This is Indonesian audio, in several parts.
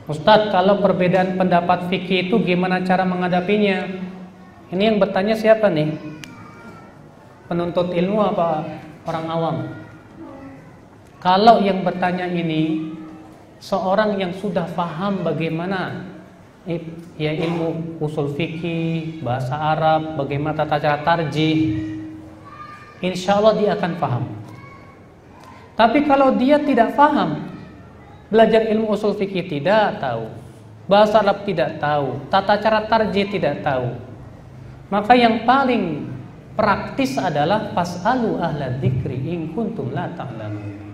Ustadz, kalau perbedaan pendapat fikih itu gimana cara menghadapinya? Ini yang bertanya siapa nih? Penuntut ilmu apa orang awam? Kalau yang bertanya ini seorang yang sudah paham bagaimana ya ilmu usul fikih, bahasa Arab, bagaimana tata cara tarjih, insya Allah dia akan paham. Tapi kalau dia tidak paham, belajar ilmu usul fikih tidak tahu, bahasa Arab tidak tahu, tata cara tarjih tidak tahu, maka yang paling praktis adalah fas'alu ahla dzikri in kuntum la ta'lamun.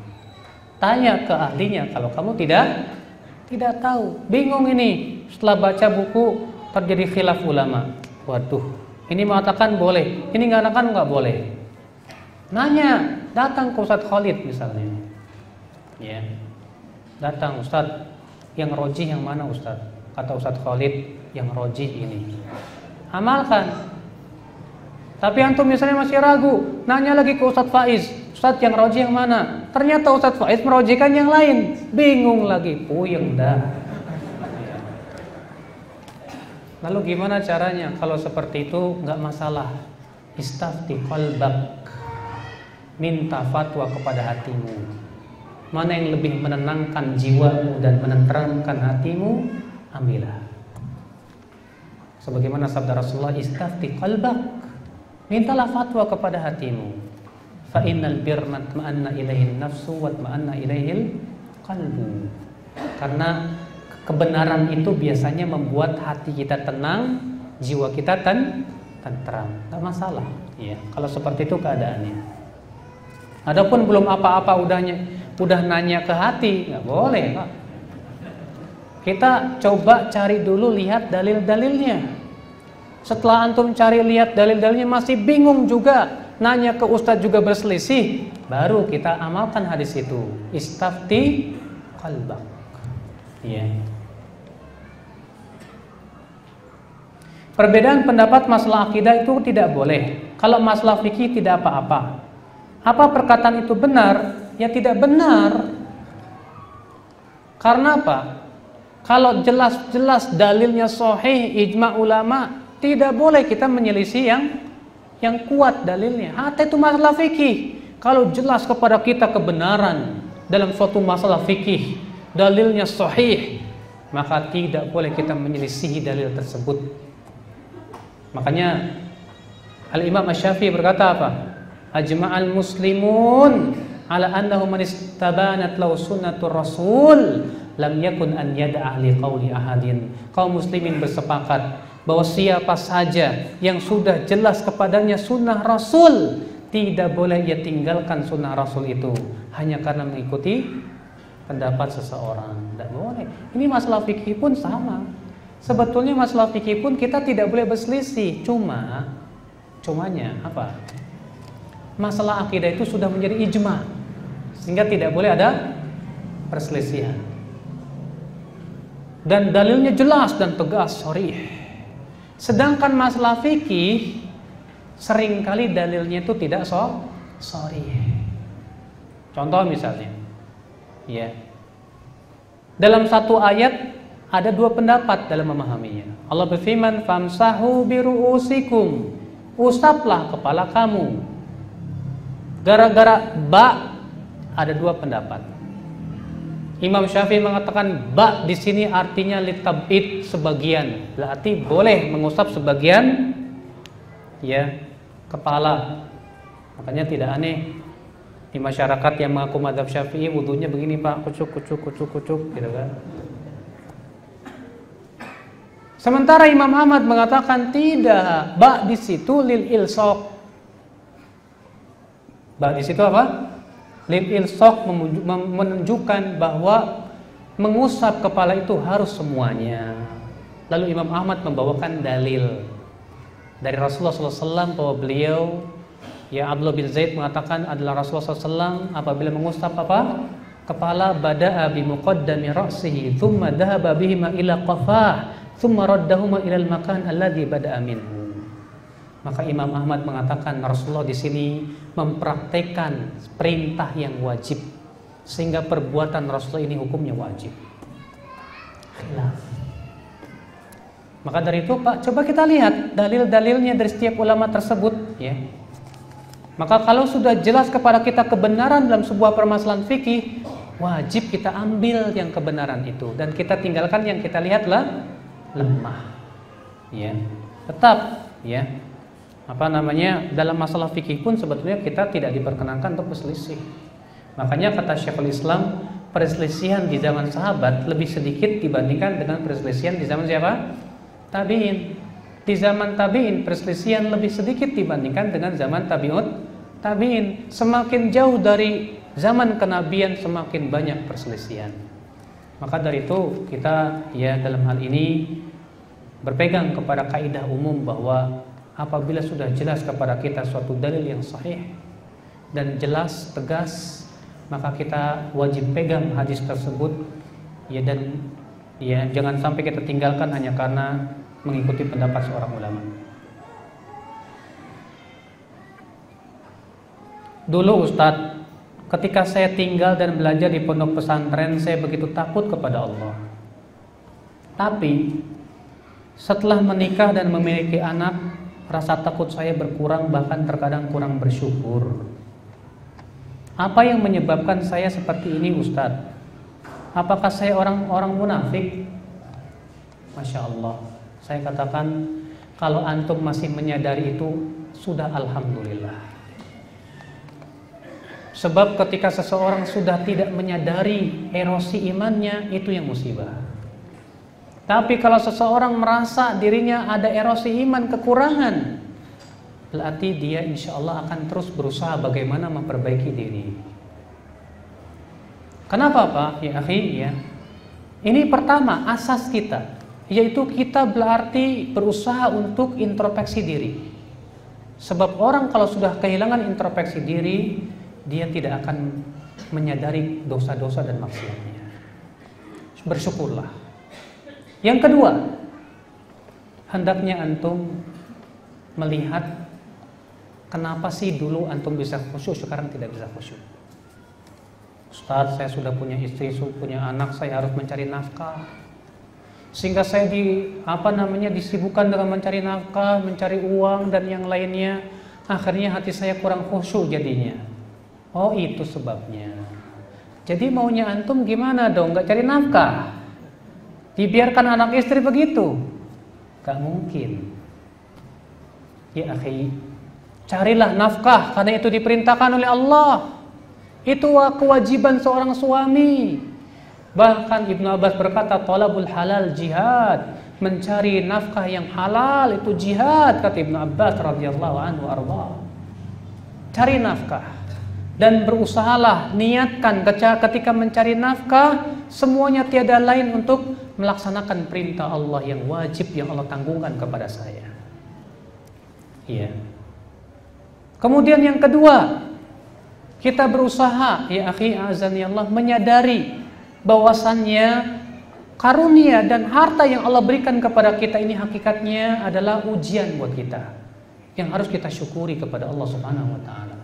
Tanya ke ahlinya kalau kamu tidak tahu. Bingung ini setelah baca buku terjadi khilaf ulama. Waduh, ini mengatakan boleh, ini mengatakan nggak boleh. Nanya, datang ke Ustadz Khalid misalnya. Ya. Datang, Ustadz, yang rojih yang mana Ustadz? Kata Ustadz Khalid, yang rojih ini. Amalkan. Tapi antum misalnya masih ragu, nanya lagi ke Ustadz Faiz, Ustadz yang rojih yang mana? Ternyata Ustadz Faiz merojihkan yang lain. Bingung lagi, puyeng dah. Lalu gimana caranya? Kalau seperti itu nggak masalah. Istafti qalbak, minta fatwa kepada hatimu. Mana yang lebih menenangkan jiwamu dan menenteramkan hatimu, ambillah. Sebagaimana sabda Rasulullah, istafti qalbak, mintalah fatwa kepada hatimu. Fa innal birra ma'anna ilaihin nafsu wa ma'anna ilaihil qalbu. Karena kebenaran itu biasanya membuat hati kita tenang, jiwa kita tenteram. Enggak masalah, ya. Kalau seperti itu keadaannya. Adapun belum apa-apa udah nanya ke hati, nggak boleh, Pak. Kita coba cari dulu, lihat dalil-dalilnya. Setelah antum cari lihat dalil-dalilnya masih bingung juga, nanya ke ustadz juga berselisih, baru kita amalkan hadis itu. Istafti qalbak. Ya. Perbedaan pendapat masalah akidah itu tidak boleh. Kalau masalah fikih tidak apa-apa. Apa perkataan itu benar? Ya tidak benar. Karena apa? Kalau jelas-jelas dalilnya sahih, ijma ulama, tidak boleh kita menyelisih yang kuat dalilnya. Hatta itu masalah fikih. Kalau jelas kepada kita kebenaran dalam suatu masalah fikih, dalilnya sahih, maka tidak boleh kita menyelisihi dalil tersebut. Makanya Al-Imam Asy-Syafi'i berkata apa? Ajma'al muslimun ala annahu man istabanat lahu sunnatur rasul lam yakun an yad'a li qauli ahadin. Kaum muslimin bersepakat bahwa siapa saja yang sudah jelas kepadanya sunnah rasul, tidak boleh ia tinggalkan sunnah rasul itu hanya karena mengikuti pendapat seseorang. Tidak boleh. Ini masalah fikih pun sama. Sebetulnya masalah fikih pun kita tidak boleh berselisih. Cumanya apa? Masalah akidah itu sudah menjadi ijma, sehingga tidak boleh ada perselisihan. Dan dalilnya jelas dan tegas, sharih. Sedangkan masalah fikih seringkali dalilnya itu tidak sharih. Contoh misalnya, ya. Dalam satu ayat ada dua pendapat dalam memahaminya. Allah berfirman, "Famsahu biru'usikum." Usaplah kepala kamu. Gara-gara ba ada dua pendapat. Imam Syafi'i mengatakan ba di sini artinya litabid, sebagian. Berarti boleh mengusap sebagian ya kepala. Makanya tidak aneh di masyarakat yang mengaku mazhab Syafi'i wudunya begini, Pak, kucuk gitu kan. Sementara Imam Ahmad mengatakan tidak, ba di situ lil ilsaq. Ba di situ apa? Lil ilsaq, menunjukkan bahwa mengusap kepala itu harus semuanya. Lalu Imam Ahmad membawakan dalil dari Rasulullah SAW bahwa beliau, ya Abdullah bin Zaid mengatakan adalah Rasulullah SAW apabila mengusap apa? Kepala, bada'a bi muqaddami ra'sihi thumma dhahaba bihima ila qafah thumma raddahuma ila al-makan alladhi bada'a minhu. Maka Imam Ahmad mengatakan Rasulullah di sini mempraktekkan perintah yang wajib, sehingga perbuatan Rasulullah ini hukumnya wajib. khilaf. Maka dari itu Pak, coba kita lihat dalil-dalilnya dari setiap ulama tersebut ya. Maka kalau sudah jelas kepada kita kebenaran dalam sebuah permasalahan fikih, wajib kita ambil yang kebenaran itu dan kita tinggalkan yang kita lihatlah lemah. Ya. Tetap ya. Dalam masalah fikih pun sebetulnya kita tidak diperkenankan untuk berselisih. Makanya kata Syekhul Islam, perselisihan di zaman sahabat lebih sedikit dibandingkan dengan perselisihan di zaman siapa? Tabi'in. Di zaman tabi'in perselisihan lebih sedikit dibandingkan dengan zaman tabi'in. Semakin jauh dari zaman kenabian semakin banyak perselisihan. Maka dari itu kita ya dalam hal ini berpegang kepada kaidah umum bahwa apabila sudah jelas kepada kita suatu dalil yang sahih dan jelas tegas, maka kita wajib pegang hadis tersebut ya, dan ya jangan sampai kita tinggalkan hanya karena mengikuti pendapat seorang ulama. Dulu Ustadz, ketika saya tinggal dan belajar di pondok pesantren, saya begitu takut kepada Allah. Tapi setelah menikah dan memiliki anak, rasa takut saya berkurang, bahkan terkadang kurang bersyukur. Apa yang menyebabkan saya seperti ini Ustadz? Apakah saya orang munafik? Masya Allah, saya katakan kalau antum masih menyadari itu sudah alhamdulillah. Sebab ketika seseorang sudah tidak menyadari erosi imannya, itu yang musibah. Tapi kalau seseorang merasa dirinya ada erosi iman, kekurangan, berarti dia insya Allah akan terus berusaha bagaimana memperbaiki diri. Kenapa Pak? Ya akhi ya. Ini pertama asas kita, yaitu kita berarti berusaha untuk introspeksi diri. Sebab orang kalau sudah kehilangan introspeksi diri, dia tidak akan menyadari dosa-dosa dan maksiatnya. Bersyukurlah. Yang kedua, hendaknya antum melihat kenapa sih dulu antum bisa khusyuk, sekarang tidak bisa khusyuk. Ustaz, saya sudah punya istri, punya anak, saya harus mencari nafkah. Sehingga saya disibukkan dengan mencari nafkah, mencari uang dan yang lainnya. Akhirnya hati saya kurang khusyuk jadinya. Oh, itu sebabnya. Jadi maunya antum gimana dong? Gak cari nafkah? Dibiarkan anak istri begitu? Gak mungkin. Ya akhi, carilah nafkah karena itu diperintahkan oleh Allah. Itu kewajiban seorang suami. Bahkan Ibnu Abbas berkata, talabul halal jihad. Mencari nafkah yang halal itu jihad, kata Ibnu Abbas radhiyallahu anhu arda. Cari nafkah dan berusahalah, niatkan ketika mencari nafkah semuanya tiada lain untuk melaksanakan perintah Allah yang wajib yang Allah tanggungkan kepada saya. Iya. Kemudian yang kedua, kita berusaha ya akhi azani Allah menyadari bahwasannya karunia dan harta yang Allah berikan kepada kita ini hakikatnya adalah ujian buat kita yang harus kita syukuri kepada Allah Subhanahu wa taala.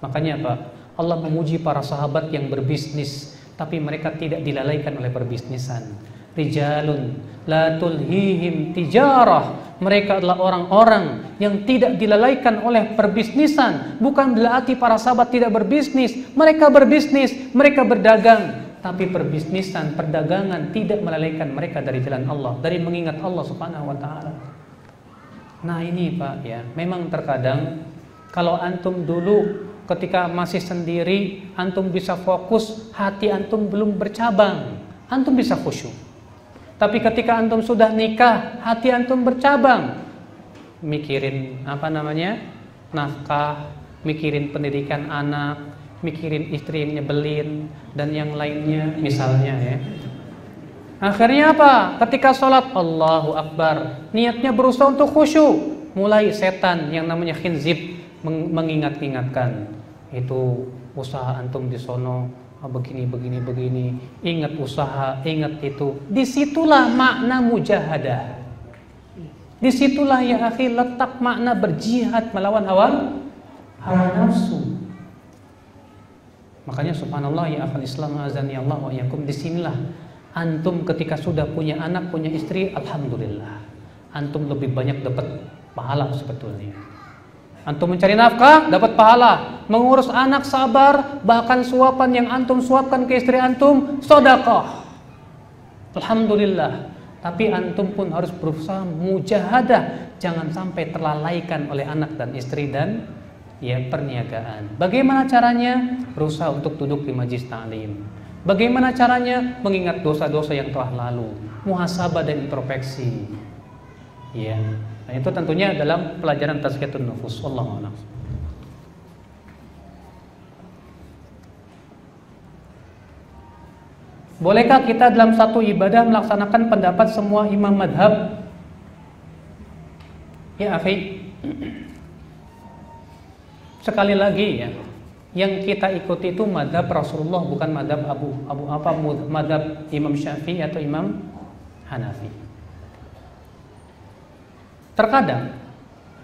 Makanya Pak, Allah memuji para sahabat yang berbisnis tapi mereka tidak dilalaikan oleh perbisnisan. Rijalun la tulhihim tijarah. Mereka adalah orang-orang yang tidak dilalaikan oleh perbisnisan. Bukan berarti para sahabat tidak berbisnis. Mereka berbisnis, mereka berdagang. Tapi perbisnisan, perdagangan tidak melalaikan mereka dari jalan Allah, dari mengingat Allah Subhanahu wa taala. Nah ini Pak ya, memang terkadang kalau antum dulu ketika masih sendiri, antum bisa fokus, hati antum belum bercabang, antum bisa khusyuk. Tapi ketika antum sudah nikah, hati antum bercabang, mikirin nafkah, mikirin pendidikan anak, mikirin istri yang nyebelin dan yang lainnya misalnya ya. Akhirnya apa? Ketika sholat Allahu Akbar, niatnya berusaha untuk khusyuk, mulai setan yang namanya khinzib mengingat-ingatkan, itu usaha antum di sono begini, ingat usaha, ingat itu. Disitulah makna mujahadah. Disitulah ya akhi letak makna berjihad melawan hawa nafsu. Makanya subhanallah ya akhal Islam azani Allah wa yakum, disinilah Antum ketika sudah punya anak, punya istri, alhamdulillah, antum lebih banyak dapat pahala sebetulnya. Antum mencari nafkah, dapat pahala. Mengurus anak sabar, bahkan suapan yang antum suapkan ke istri antum, sedekah. Alhamdulillah. Tapi antum pun harus berusaha mujahadah, jangan sampai terlalaikan oleh anak dan istri dan ya perniagaan. Bagaimana caranya? Berusaha untuk duduk di majlis ta'lim. Bagaimana caranya? Mengingat dosa-dosa yang telah lalu, muhasabah dan introspeksi. Ya. Nah, itu tentunya dalam pelajaran tazkiyatun nufus. Wallahu a'lam. Bolehkah kita dalam satu ibadah melaksanakan pendapat semua imam madhab? Ya, akhi. Sekali lagi ya, yang kita ikuti itu madhab Rasulullah, bukan madhab madhab Imam Syafi'i atau Imam Hanafi. Terkadang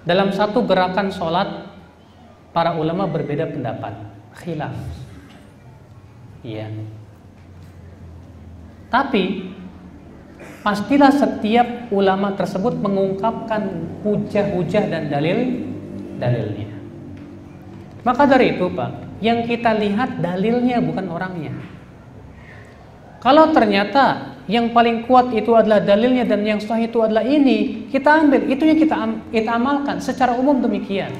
dalam satu gerakan sholat para ulama berbeda pendapat, khilaf. Iya. Tapi pastilah setiap ulama tersebut mengungkapkan hujah-hujah dan dalilnya. Maka dari itu Pak, yang kita lihat dalilnya bukan orangnya. Kalau ternyata yang paling kuat itu adalah dalilnya dan yang sahih itu adalah ini, kita ambil, itu yang kita amalkan. Secara umum demikian.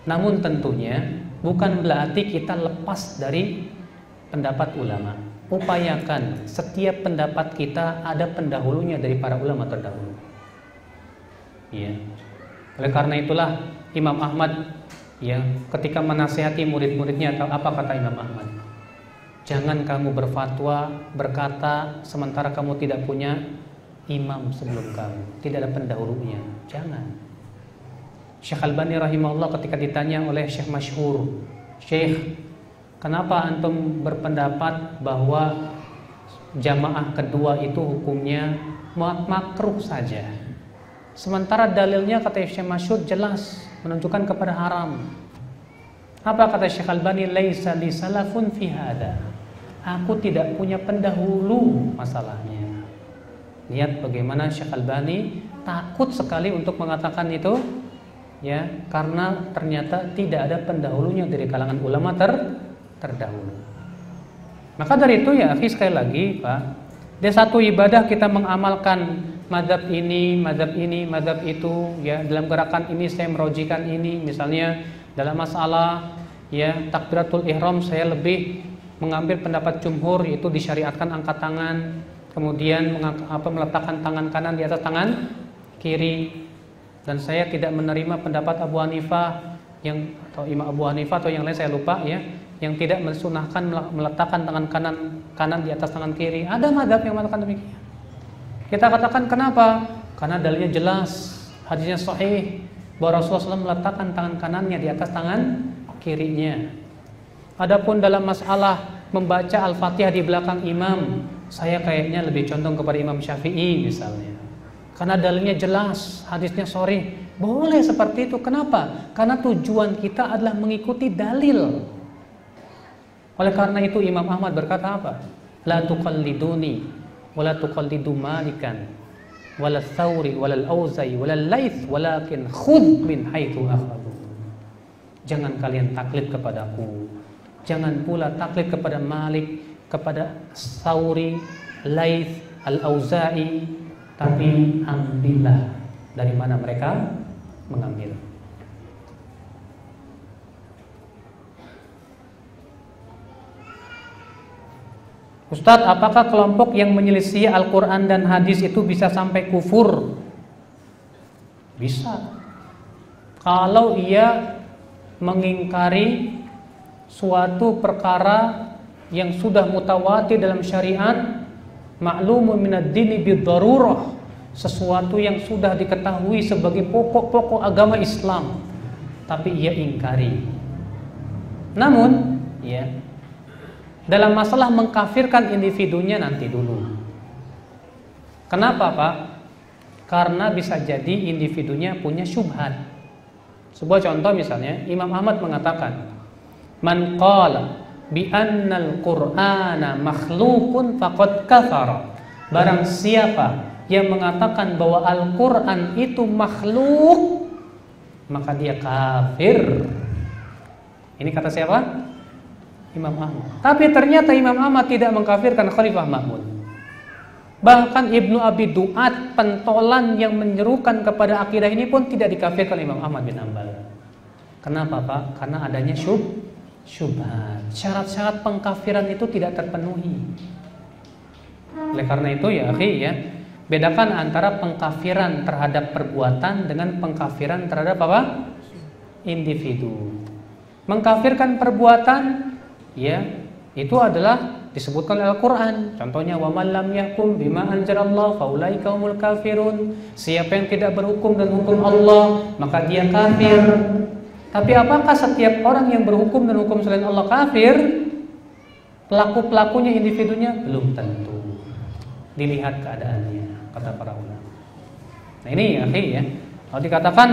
Namun tentunya bukan berarti kita lepas dari pendapat ulama. Upayakan setiap pendapat kita ada pendahulunya dari para ulama terdahulu. Ya. Oleh karena itulah Imam Ahmad ya ketika menasihati murid-muridnya, apa kata Imam Ahmad? Jangan kamu berfatwa berkata sementara kamu tidak punya imam sebelum kamu, tidak ada pendahulunya. Jangan. Syekh Albani rahimahullah ketika ditanya oleh Syekh Masyhur, Syekh, kenapa antum berpendapat bahwa jamaah kedua itu hukumnya makruh saja? Sementara dalilnya kata Syekh Masyhur jelas menunjukkan kepada haram. Apa kata Syekh Albani? Laisa li salafun fi hada. Aku tidak punya pendahulu masalahnya. Lihat bagaimana Syekh Albani takut sekali untuk mengatakan itu, ya, karena ternyata tidak ada pendahulunya dari kalangan ulama terdahulu. Maka dari itu ya, akhi, sekali lagi, Pak, di satu ibadah kita mengamalkan mazhab ini, mazhab itu, ya, dalam gerakan ini saya merojikan ini, misalnya dalam masalah ya takbiratul ihram saya lebih mengambil pendapat jumhur, yaitu disyariatkan angkat tangan, kemudian meletakkan tangan kanan di atas tangan kiri, dan saya tidak menerima pendapat Abu Hanifah atau Imam Abu Hanifah atau yang lain saya lupa ya, yang tidak mensunahkan meletakkan tangan kanan di atas tangan kiri. Ada mazhab yang mengatakan demikian. Kita katakan kenapa? Karena dalilnya jelas, hadisnya sahih bahwa Rasulullah SAW meletakkan tangan kanannya di atas tangan kirinya. Adapun dalam masalah membaca Al-Fatihah di belakang imam, saya kayaknya lebih condong kepada Imam Syafi'i misalnya. Karena dalilnya jelas, hadisnya sahih. Boleh seperti itu. Kenapa? Karena tujuan kita adalah mengikuti dalil. Oleh karena itu Imam Ahmad berkata apa? La tuqalliduni wala tuqallidu Malikan wala Thawri wala Al-Auza'i wala Al-Laits walakin khudh min haitsu akhadhu. Jangan kalian taklid kepadaku, jangan pula taklid kepada Malik, kepada Thawri, Laits, Al-Auza'i, tapi ambillah dari mana mereka mengambil. Ustadz, apakah kelompok yang menyelisih Al-Quran dan hadis itu bisa sampai kufur? Bisa. Kalau ia mengingkari suatu perkara yang sudah mutawatir dalam syariat, ma'lumun minad dini bid-darurah, sesuatu yang sudah diketahui sebagai pokok-pokok agama Islam, tapi ia ingkari. Namun, ya, dalam masalah mengkafirkan individunya nanti dulu. Kenapa, Pak? Karena bisa jadi individunya punya syubhat. Sebuah contoh misalnya, Imam Ahmad mengatakan, "Man qala bi annal Qur'ana makhluqun faqad kafara. Barang siapa yang mengatakan bahwa Al-Qur'an itu makhluk, maka dia kafir. Ini kata siapa? Imam Ahmad. Tapi ternyata Imam Ahmad tidak mengkafirkan Khalifah Ma'mun. Bahkan Ibnu Abi Duat, pentolan yang menyerukan kepada akidah ini pun tidak dikafirkan Imam Ahmad bin Hanbal. Kenapa Pak? Karena adanya syubhat. Syarat-syarat pengkafiran itu tidak terpenuhi. Oleh karena itu ya akhi ya, bedakan antara pengkafiran terhadap perbuatan dengan pengkafiran terhadap apa? Individu. Mengkafirkan perbuatan ya, itu adalah disebutkan oleh Al-Quran. Contohnya wa man lam yahkum bima anzalallah faulaika humul kafirun. Siapa yang tidak berhukum dan hukum Allah, maka dia kafir. Tapi apakah setiap orang yang berhukum dan hukum selain Allah kafir? Pelaku-pelakunya, individunya belum tentu. Dilihat keadaannya, kata para ulama. Nah ini ya, akhi ya. Kalau dikatakan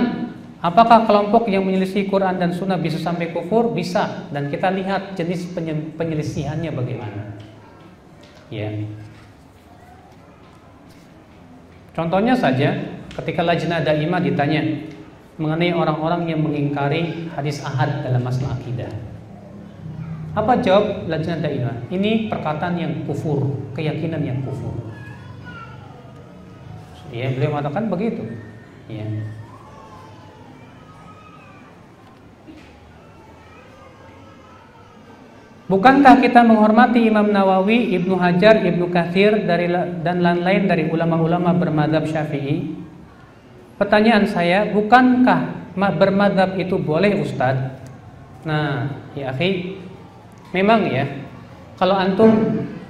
apakah kelompok yang menyelisih Quran dan Sunnah bisa sampai kufur? Bisa. Dan kita lihat jenis penyelisihannya bagaimana. Ya. Contohnya saja, ketika Lajnah Daimah ditanya mengenai orang-orang yang mengingkari hadis ahad dalam masalah akidah. Apa jawab Lajnah Daimah? Ini perkataan yang kufur, keyakinan yang kufur. Ya, beliau mengatakan begitu. Ya. Bukankah kita menghormati Imam Nawawi, Ibnu Hajar, Ibnu Katsir dan lain-lain dari ulama-ulama bermadzhab Syafi'i? Pertanyaan saya, bukankah bermadzhab itu boleh Ustadz? Nah, ya akhi, memang ya, kalau antum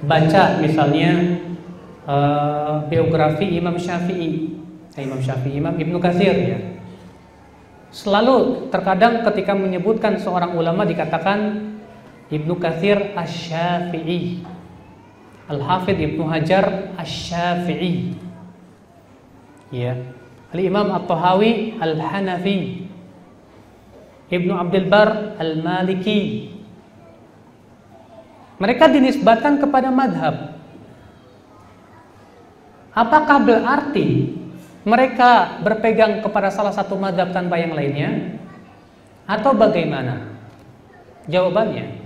baca misalnya biografi Imam Syafi'i, Imam Ibnu Katsir ya, selalu terkadang ketika menyebutkan seorang ulama dikatakan Ibnu Katsir Asy-Syafi'i, Al-Hafidz Ibnu Hajar Asy-Syafi'i, ya, Al-Imam At-Tahawi Al-Hanafi, Ibnu Abdul Bar Al-Maliki. Mereka dinisbatkan kepada madhab. Apakah berarti mereka berpegang kepada salah satu madhab tanpa yang lainnya? Atau bagaimana? Jawabannya,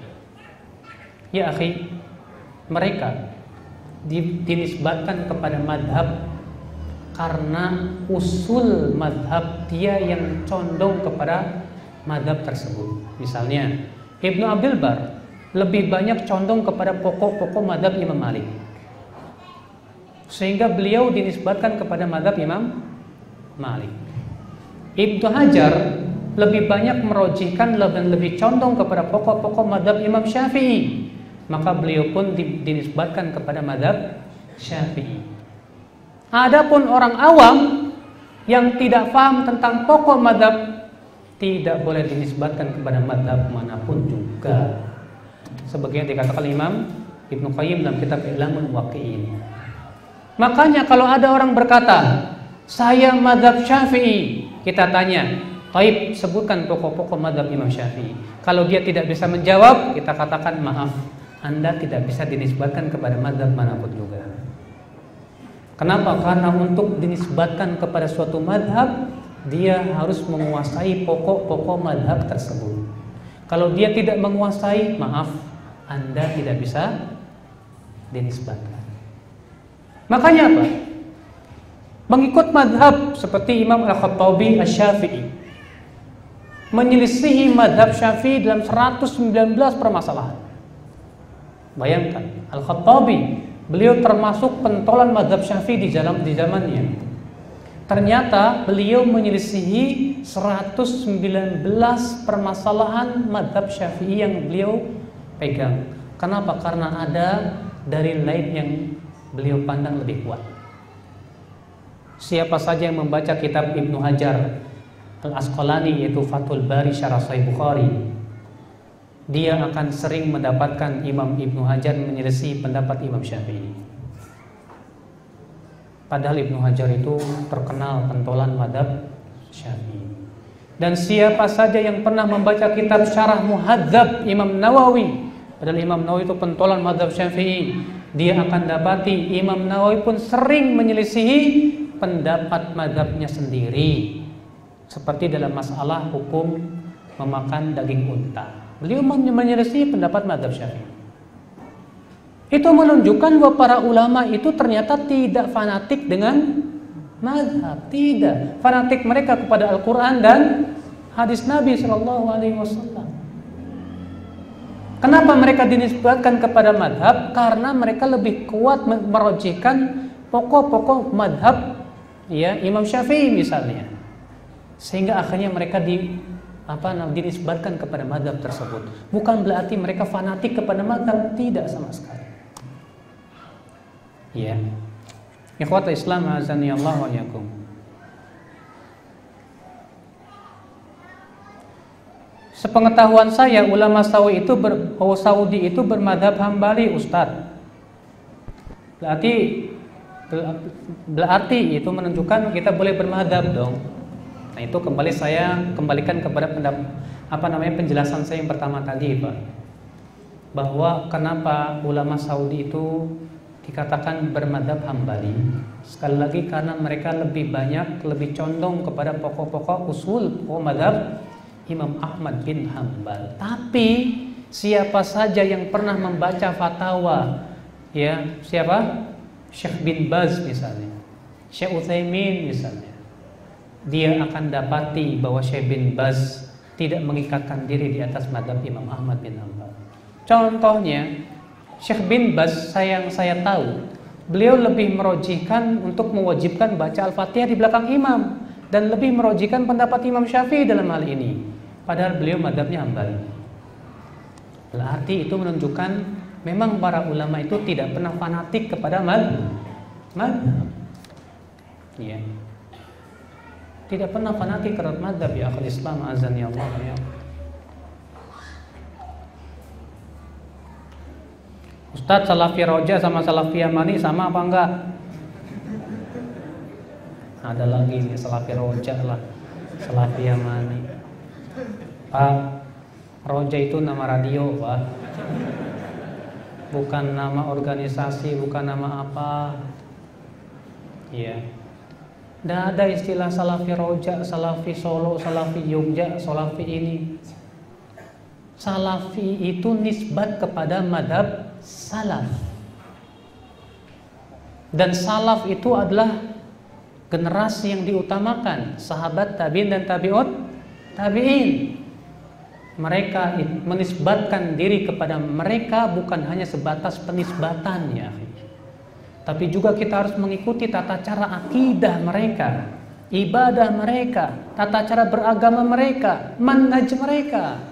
ya akhi, mereka dinisbatkan kepada madhab karena usul madhab dia yang condong kepada madhab tersebut. Misalnya Ibnu Abdul Bar lebih banyak condong kepada pokok-pokok madhab Imam Malik, sehingga beliau dinisbatkan kepada madhab Imam Malik. Ibnu Hajar lebih banyak merojihkan dan lebih condong kepada pokok-pokok madhab Imam Syafi'i, maka beliau pun dinisbatkan kepada madhab Syafi'i. Adapun orang awam yang tidak paham tentang pokok madhab tidak boleh dinisbatkan kepada madhab manapun juga, sebagaimana dikatakan Imam Ibnu Qayyim dalam kitab I'lamul Muwaqqi'in. Makanya kalau ada orang berkata saya madhab Syafi'i, kita tanya, baik, sebutkan pokok-pokok madhab Imam Syafi'i. Kalau dia tidak bisa menjawab, kita katakan maaf, Anda tidak bisa dinisbatkan kepada madhab manapun juga. Kenapa? Karena untuk dinisbatkan kepada suatu madhab, dia harus menguasai pokok-pokok madhab tersebut. Kalau dia tidak menguasai, maaf, Anda tidak bisa dinisbatkan. Makanya apa? Mengikut madhab seperti Imam Al-Khattabi Asy-Syafi'i menyelisihi madhab Syafi'i dalam 119 permasalahan. Bayangkan, Al-Khattabi, beliau termasuk pentolan madhab Syafi'i di zamannya. Ternyata beliau menyelisihi 119 permasalahan madhab Syafi'i yang beliau pegang. Kenapa? Karena ada dalil lain yang beliau pandang lebih kuat. Siapa saja yang membaca kitab Ibnu Hajar Al-Asqalani, yaitu Fathul Bari Syarah Sahih Bukhari, dia akan sering mendapatkan Imam Ibnu Hajar menyelisih pendapat Imam Syafi'i. Padahal Ibnu Hajar itu terkenal pentolan madhab Syafi'i. Dan siapa saja yang pernah membaca kitab Syarah Muhadzab Imam Nawawi Padahal Imam Nawawi itu pentolan mazhab Syafi'i. Dia akan dapati Imam Nawawi pun sering menyelisihi pendapat mazhabnya sendiri. Seperti dalam masalah hukum memakan daging unta. Beliau menyelisihi pendapat mazhab Syafi'i. Itu menunjukkan bahwa para ulama itu ternyata tidak fanatik dengan mazhab, tidak. Fanatik mereka kepada Al-Quran dan hadis Nabi SAW. Kenapa mereka dinisbatkan kepada mazhab? Karena mereka lebih kuat merojihkan pokok-pokok mazhab, ya, Imam Syafi'i misalnya. Sehingga akhirnya mereka dinisbatkan kepada mazhab tersebut. Bukan berarti mereka fanatik kepada mazhab, tidak sama sekali. Ya. Ikhwata Islam azani Allah wa iyyakum. Sepengetahuan saya ulama Saudi itu bermadhab Hambali, Ustadz. Berarti itu menunjukkan kita boleh bermadhab dong. Nah, itu saya kembalikan kepada penjelasan saya yang pertama tadi, Pak. Bahwa kenapa ulama Saudi itu dikatakan bermadhab Hambali. Sekali lagi karena mereka lebih condong kepada pokok-pokok usul madhab Imam Ahmad bin Hanbal. Tapi siapa saja yang pernah membaca fatwa, ya, siapa? Syekh bin Baz misalnya, Syekh Utsaimin misalnya, dia akan dapati bahwa Syekh bin Baz tidak mengikatkan diri di atas madhab Imam Ahmad bin Hanbal. Contohnya Syekh bin Baz, yang saya tahu, beliau lebih merojihkan untuk mewajibkan baca Al-Fatihah di belakang imam dan lebih merojihkan pendapat Imam Syafi'i dalam hal ini. Padahal beliau madhabnya Hambali. Berarti itu menunjukkan memang para ulama itu tidak pernah fanatik kepada madhab. Ya. Tidak pernah fanatik terhadap madhab, ya akhul Islam azani Allah ya. Ustadz, Salafi Roja sama Salafi Yamani sama apa enggak? Ada lagi nih, Salafi Roja lah, Salafi Yamani. Pak, Roja itu nama radio, Pak. Bukan nama organisasi, bukan nama apa. Iya. Tidak ada istilah Salafi Roja, Salafi Solo, Salafi Jogja, Salafi ini. Salafi itu nisbat kepada madhab salaf. Dan salaf itu adalah generasi yang diutamakan, sahabat tabi'in dan tabi'in. Mereka menisbatkan diri kepada mereka bukan hanya sebatas penisbatan, ya, tapi juga kita harus mengikuti tata cara akidah mereka, ibadah mereka, tata cara beragama mereka, manhaj mereka.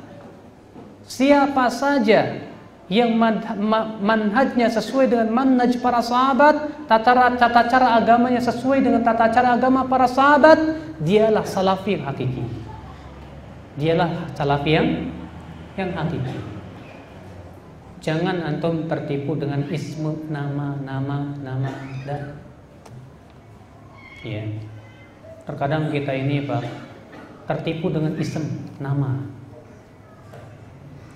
Siapa saja yang manhajnya sesuai dengan manhaj para sahabat, tata cara agamanya sesuai dengan tata cara agama para sahabat, dialah salafi yang hakiki. Dialah salafi yang hakiki. Jangan antum tertipu dengan ismu, nama. Ya. Terkadang kita ini, Pak, tertipu dengan ism, nama.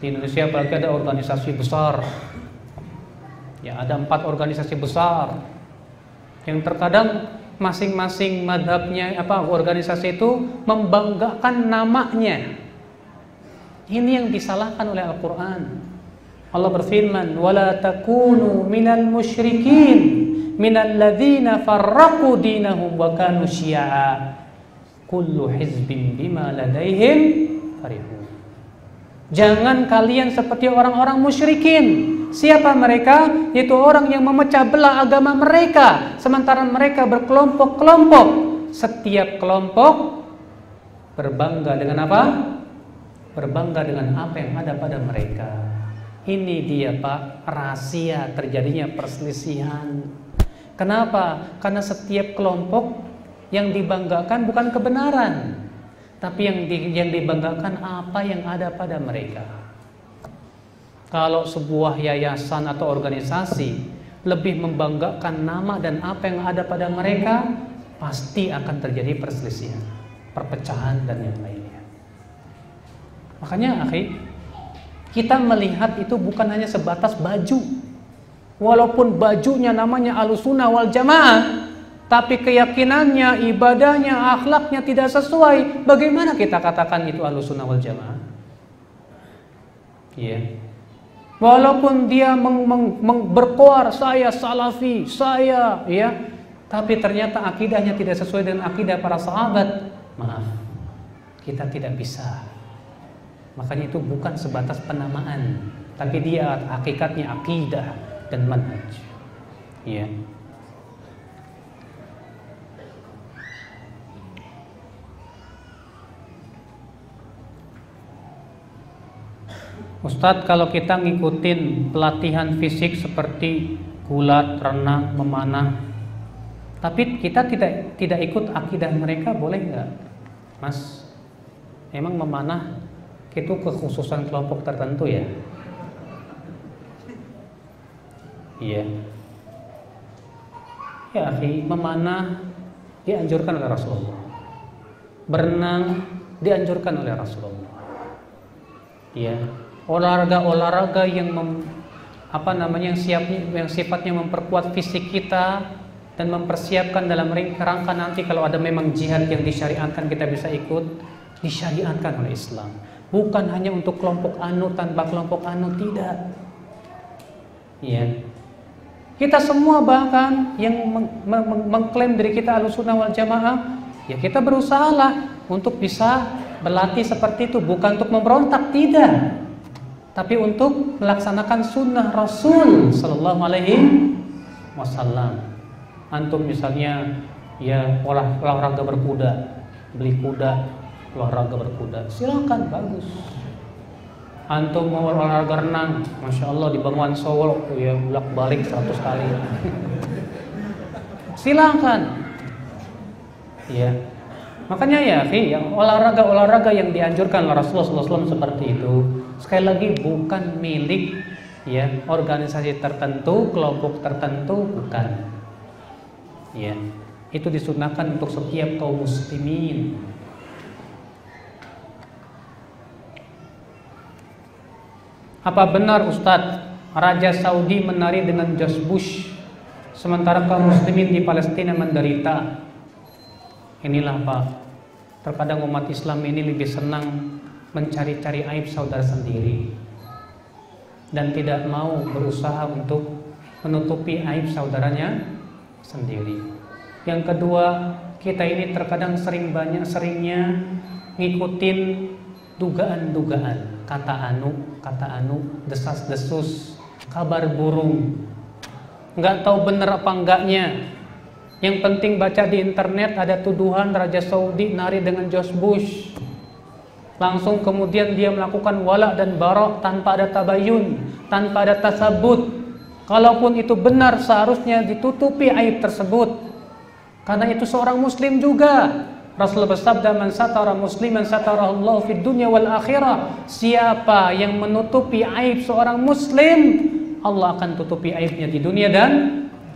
Di Indonesia apalagi ada organisasi besar, ya, ada 4 organisasi besar yang terkadang masing-masing madhabnya organisasi itu membanggakan namanya. Ini yang disalahkan oleh Al-Quran. Allah berfirman, wala takunu minal musyrikin minal ladzina farraqu dinahum wa kanu syi'a kullu hizbin bima ladaihim farihun. Jangan kalian seperti orang-orang musyrikin. Siapa mereka? Yaitu orang yang memecah belah agama mereka, sementara mereka berkelompok-kelompok. Setiap kelompok berbangga dengan apa? Berbangga dengan apa yang ada pada mereka. Ini dia, Pak, rahasia terjadinya perselisihan. Kenapa? Karena setiap kelompok yang dibanggakan bukan kebenaran, tapi yang dibanggakan apa yang ada pada mereka. Kalau sebuah yayasan atau organisasi lebih membanggakan nama dan apa yang ada pada mereka, pasti akan terjadi perselisihan, perpecahan dan yang lainnya. Makanya, akhi, Kita melihat itu bukan hanya sebatas baju. Walaupun bajunya namanya Ahlussunnah wal Jamaah, tapi keyakinannya, ibadahnya, akhlaknya tidak sesuai, bagaimana kita katakan itu Ahlussunnah wal Jamaah? Ya. Walaupun dia berkoar saya salafi, saya, ya, tapi ternyata akidahnya tidak sesuai dengan akidah para sahabat, maaf, kita tidak bisa. Makanya itu bukan sebatas penamaan, tapi dia hakikatnya akidah dan manhaj. Ya. Ustadz, kalau kita ngikutin pelatihan fisik seperti gulat, renang, memanah, tapi kita tidak ikut akidah mereka, boleh nggak, Mas? Emang memanah itu kekhususan kelompok tertentu ya? Iya. Ya, memanah dianjurkan oleh Rasulullah. Berenang dianjurkan oleh Rasulullah. Iya. Olahraga-olahraga yang yang sifatnya memperkuat fisik kita dan mempersiapkan dalam rangka nanti kalau ada memang jihad yang disyariatkan kita bisa ikut, disyariatkan oleh Islam. Bukan hanya untuk kelompok anu tanpa kelompok anu, tidak. Iya. Kita semua bahkan yang mengklaim diri kita Ahlussunnah wal Jamaah, ya kita berusahalah untuk bisa berlatih seperti itu, bukan untuk memberontak, tidak, tapi untuk melaksanakan sunnah Rasul Sallallahu Alaihi Wasallam. Antum misalnya ya olahraga berkuda, beli kuda, olahraga berkuda, silakan, bagus. Antum mau olahraga renang, Masya Allah di Bengawan Solo ya bolak balik 100 kali. Silakan. Ya. Makanya ya, yang olahraga yang dianjurkan oleh Rasulullah SAW seperti itu, sekali lagi bukan milik ya organisasi tertentu, kelompok tertentu, bukan. Ya. Itu disunahkan untuk setiap kaum muslimin. Apa benar Ustadz, Raja Saudi menari dengan George Bush, sementara kaum muslimin di Palestina menderita? Inilah Pak, terkadang umat Islam ini lebih senang mencari-cari aib saudara sendiri dan tidak mau berusaha untuk menutupi aib saudaranya sendiri. Yang kedua, kita ini terkadang seringnya ngikutin dugaan-dugaan, kata anu, desas-desus, kabar burung, nggak tahu bener apa enggaknya. Yang penting baca di internet ada tuduhan Raja Saudi nari dengan George Bush, langsung kemudian dia melakukan wala dan barok tanpa ada tabayun, tanpa ada tasabut. Kalaupun itu benar, seharusnya ditutupi aib tersebut, karena itu seorang muslim juga. Rasulullah bersabda, man satara musliman satarallahu fid dunya wal akhirah. Siapa yang menutupi aib seorang muslim, Allah akan tutupi aibnya di dunia dan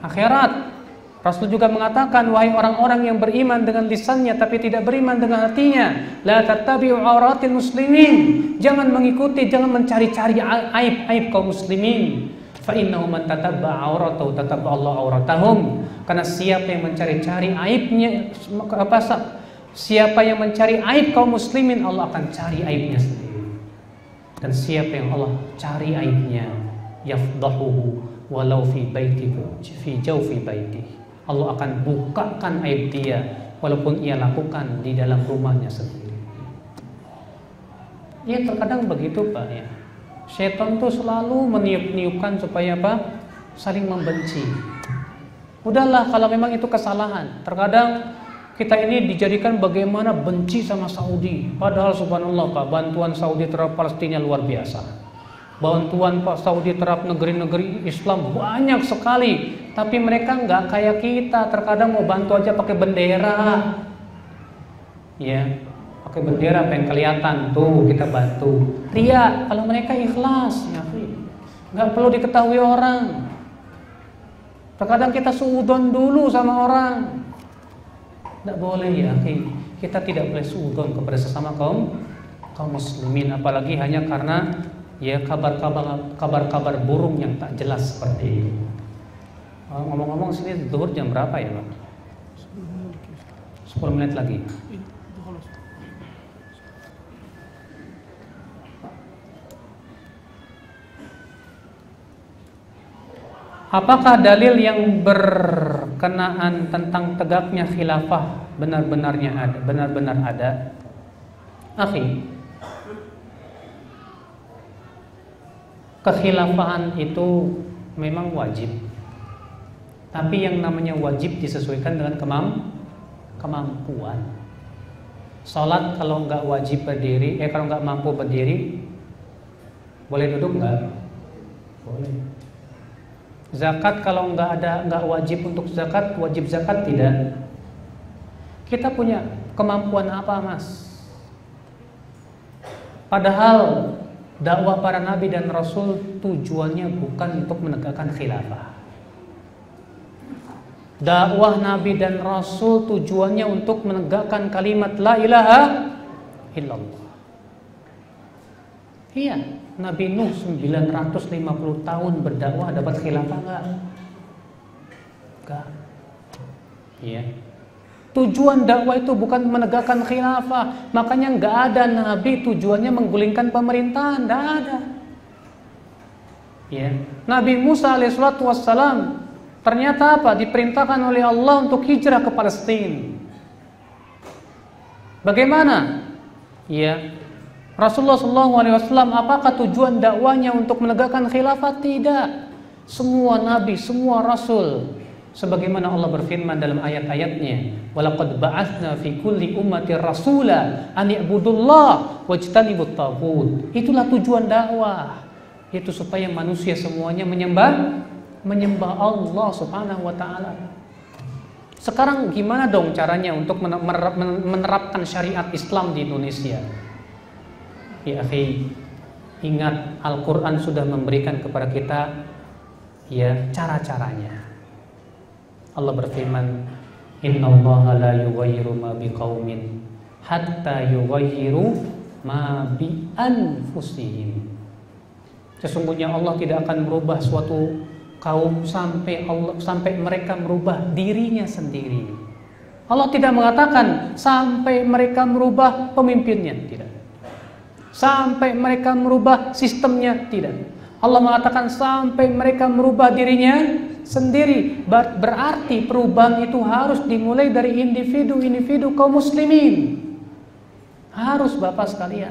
akhirat. Rasul juga mengatakan, wahai orang-orang yang beriman dengan lisannya tapi tidak beriman dengan hatinya, la tattabi'u auratil muslimin. Jangan mengikuti, jangan mencari-cari aib kaum muslimin. Fa innahu man tatabba'a auratahu tatabba'a Allah auratahum. Karena siapa yang mencari-cari aibnya, siapa yang mencari aib kaum muslimin, Allah akan cari aibnya sendiri. Dan siapa yang Allah cari aibnya, yafdahuhu walau fi baitihi fi jawfi baitihi. Allah akan bukakan aib dia walaupun ia lakukan di dalam rumahnya sendiri. Ya terkadang begitu Pak ya. Setan tuh selalu meniup-niupkan supaya apa? Saling membenci. Udahlah kalau memang itu kesalahan. Terkadang kita ini dijadikan bagaimana benci sama Saudi. Padahal subhanallah Pak, bantuan Saudi terhadap Palestina luar biasa. Bantuan Pak Saudi terhadap negeri-negeri Islam banyak sekali. Tapi mereka nggak kayak kita. Terkadang mau bantu aja pakai bendera. Ya, pakai bendera pengen kelihatan tuh kita bantu. Ria, kalau mereka ikhlas, ya, nggak perlu diketahui orang. Terkadang kita suudon dulu sama orang. Nggak boleh ya, kita tidak boleh suudon kepada sesama kaum muslimin, apalagi hanya karena ya kabar-kabar burung yang tak jelas seperti itu. Ngomong-ngomong, sini zuhur jam berapa ya Pak? 10 menit lagi. Apakah dalil yang berkenaan tentang tegaknya khilafah benar-benar ada? Akhi, kekhilafahan itu memang wajib. Tapi yang namanya wajib disesuaikan dengan kemampuan. Salat kalau nggak wajib berdiri, kalau nggak mampu berdiri, boleh duduk nggak? Boleh. Zakat kalau nggak wajib untuk zakat, wajib zakat tidak. Kita punya kemampuan apa, Mas? Padahal dakwah para nabi dan rasul tujuannya bukan untuk menegakkan khilafah. Dakwah nabi dan rasul tujuannya untuk menegakkan kalimat la ilaha illallah. Iya, Nabi Nuh 950 tahun berdakwah dapat khilafah enggak? Enggak. Iya. Tujuan dakwah itu bukan menegakkan khilafah. Makanya enggak ada nabi tujuannya menggulingkan pemerintahan, enggak ada. Ya. Nabi Musa alaihissalatu wassalam ternyata apa? Diperintahkan oleh Allah untuk hijrah ke Palestina. Bagaimana? Ya. Rasulullah SAW, apakah tujuan dakwanya untuk menegakkan khilafah? Tidak. Semua nabi, semua rasul, sebagaimana Allah berfirman dalam ayat-ayatnya, walaqad ba'atsna fi kulli ummatin rasula an i'budullah wajtanibut taghut. Itulah tujuan dakwah, yaitu supaya manusia semuanya menyembah Allah Subhanahu wa taala. Sekarang gimana dong caranya untuk menerapkan syariat Islam di Indonesia? Ya akhi, ingat Al-Quran sudah memberikan kepada kita ya cara-caranya. Allah berfirman, innallaha la yughayyiru ma biqaumin hatta yughayyiru ma bi anfusihim. Sesungguhnya Allah tidak akan merubah suatu kaum sampai mereka merubah dirinya sendiri. Allah tidak mengatakan sampai mereka merubah pemimpinnya, tidak. Sampai mereka merubah sistemnya, tidak. Allah mengatakan sampai mereka merubah dirinya sendiri. Berarti perubahan itu harus dimulai dari individu kaum muslimin. Harus Bapak sekalian.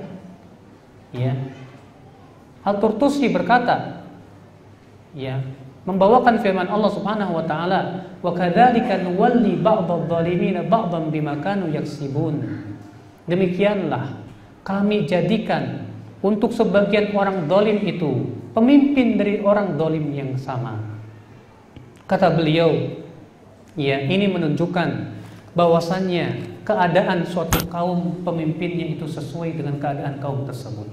Ya. Al-Turtusi berkata, ya, membawakan firman Allah Subhanahu wa taala, wa kadzalika nuwalli ba'dadh-dhalimina ba'dhan bima kanu yaksibun. Demikianlah kami jadikan untuk sebagian orang dolim itu pemimpin dari orang dolim yang sama. Kata beliau, ya, ini menunjukkan bahwasannya keadaan suatu kaum pemimpinnya itu sesuai dengan keadaan kaum tersebut.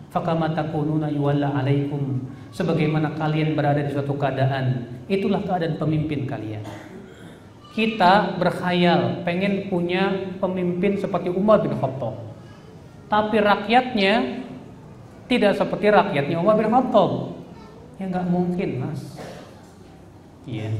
Fakama takununa yuwalla alaikum, sebagaimana kalian berada di suatu keadaan, itulah keadaan pemimpin kalian. Kita berkhayal pengen punya pemimpin seperti Umar bin Khattab, tapi rakyatnya tidak seperti rakyatnya Umar bin Khattab. Ya nggak mungkin, Mas. Iya.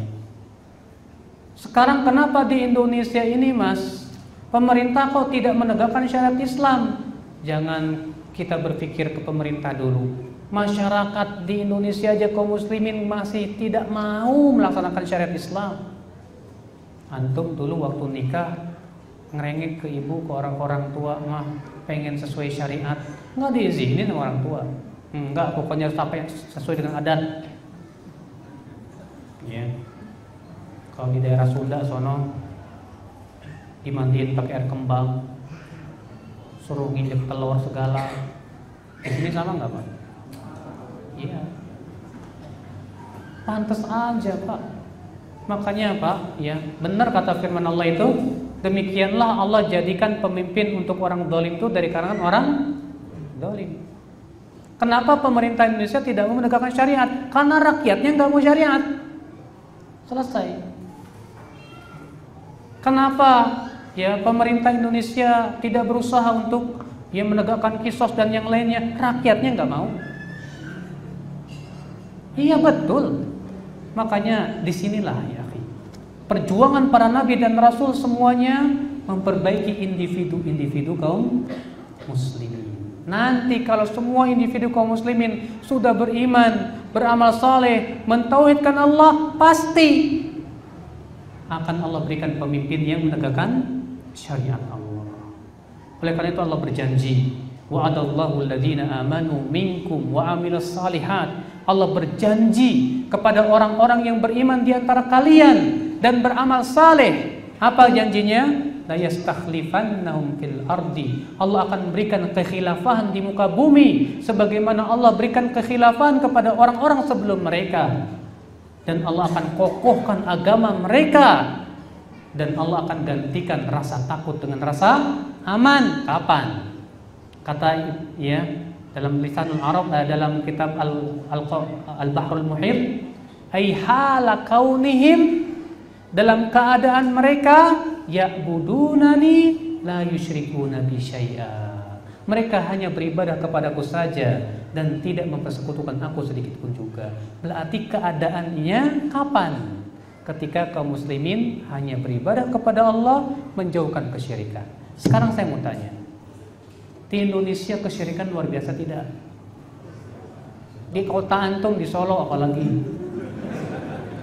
Sekarang kenapa di Indonesia ini, Mas, pemerintah kok tidak menegakkan syariat Islam? Jangan kita berpikir ke pemerintah dulu. Masyarakat di Indonesia aja kaum muslimin masih tidak mau melaksanakan syariat Islam. Antum dulu waktu nikah ngerengek ke ibu, ke orang-orang tua, mah pengen sesuai syariat, nggak diizinin sama orang tua. Enggak, pokoknya sampai sesuai dengan adat. Ya. Kalau di daerah Sunda sono dimandiin pakai air kembang, suruh nginjek telur segala. Di sini sama nggak Pak? Iya. Pantas aja Pak. Makanya Pak, ya benar kata firman Allah itu, demikianlah Allah jadikan pemimpin untuk orang dolim itu dari kalangan orang dolim. Kenapa pemerintah Indonesia tidak mau menegakkan syariat? Karena rakyatnya nggak mau syariat. Selesai. Kenapa ya pemerintah Indonesia tidak berusaha untuk ya menegakkan kisos dan yang lainnya? Rakyatnya nggak mau. Iya betul. Makanya disinilah ya, perjuangan para nabi dan rasul semuanya memperbaiki individu-individu kaum muslimin. Nanti kalau semua individu kaum muslimin sudah beriman, beramal saleh, mentauhidkan Allah, pasti akan Allah berikan pemimpin yang menegakkan syariat Allah. Oleh karena itu Allah berjanji, wa'adallahu alladhina amanu minkum wa amilus salihat. Allah berjanji kepada orang-orang yang beriman di antara kalian dan beramal saleh. Apa janjinya? La yastakhlifannahum fil ardi. Allah akan berikan kekhilafahan di muka bumi sebagaimana Allah berikan kekhilafahan kepada orang-orang sebelum mereka. Dan Allah akan kokohkan agama mereka. Dan Allah akan gantikan rasa takut dengan rasa aman. Kapan? Kata ya dalam lisanul Arab, dalam kitab Al-Bahrul Muhit, ay hala kaunihim, dalam keadaan mereka ya'budunani la yusyrikuna bi syai'a. Mereka hanya beribadah kepadaku saja dan tidak mempersekutukan aku sedikit pun juga. Berarti keadaannya kapan? Ketika kaum muslimin hanya beribadah kepada Allah, menjauhkan kesyirikan. Sekarang saya mau tanya, di Indonesia kesyirikan luar biasa tidak? Di kota antum, di Solo apalagi,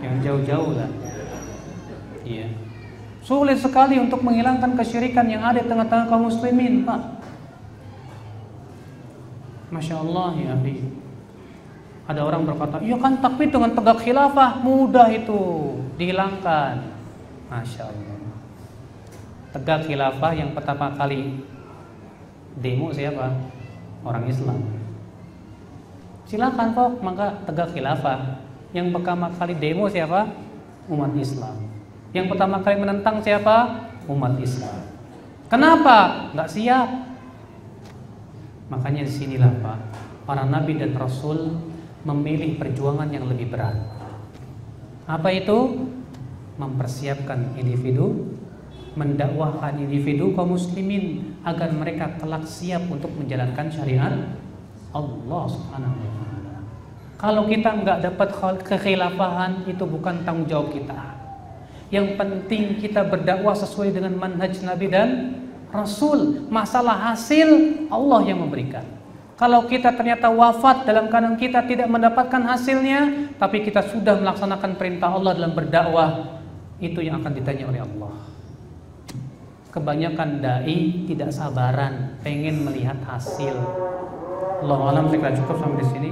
yang jauh-jauh lah. Iya. Sulit sekali untuk menghilangkan kesyirikan yang ada di tengah-tengah kaum muslimin, Pak. Masya Allah ya Abi. Ada orang berkata, iya kan takbir dengan tegak khilafah, mudah itu dihilangkan. Masya Allah. Tegak khilafah yang pertama kali demo siapa? Orang Islam. Silakan kok, maka tegak khilafah. Yang pertama kali demo siapa? Umat Islam. Yang pertama kali menentang siapa? Umat Islam. Kenapa? Nggak siap. Makanya disinilah Pak, para nabi dan rasul memilih perjuangan yang lebih berat. Apa itu? Mempersiapkan individu, mendakwahkan individu kaum muslimin agar mereka kelak siap untuk menjalankan syariat Allah Subhanahu wa taala. Kalau kita nggak dapat kekhilafahan, itu bukan tanggung jawab kita. Yang penting kita berdakwah sesuai dengan manhaj Nabi dan Rasul. Masalah hasil Allah yang memberikan. Kalau kita ternyata wafat dalam keadaan kita tidak mendapatkan hasilnya, tapi kita sudah melaksanakan perintah Allah dalam berdakwah, itu yang akan ditanya oleh Allah. Kebanyakan dai tidak sabaran, pengen melihat hasil. Allahu a'lam, saya kira cukup sampai di sini.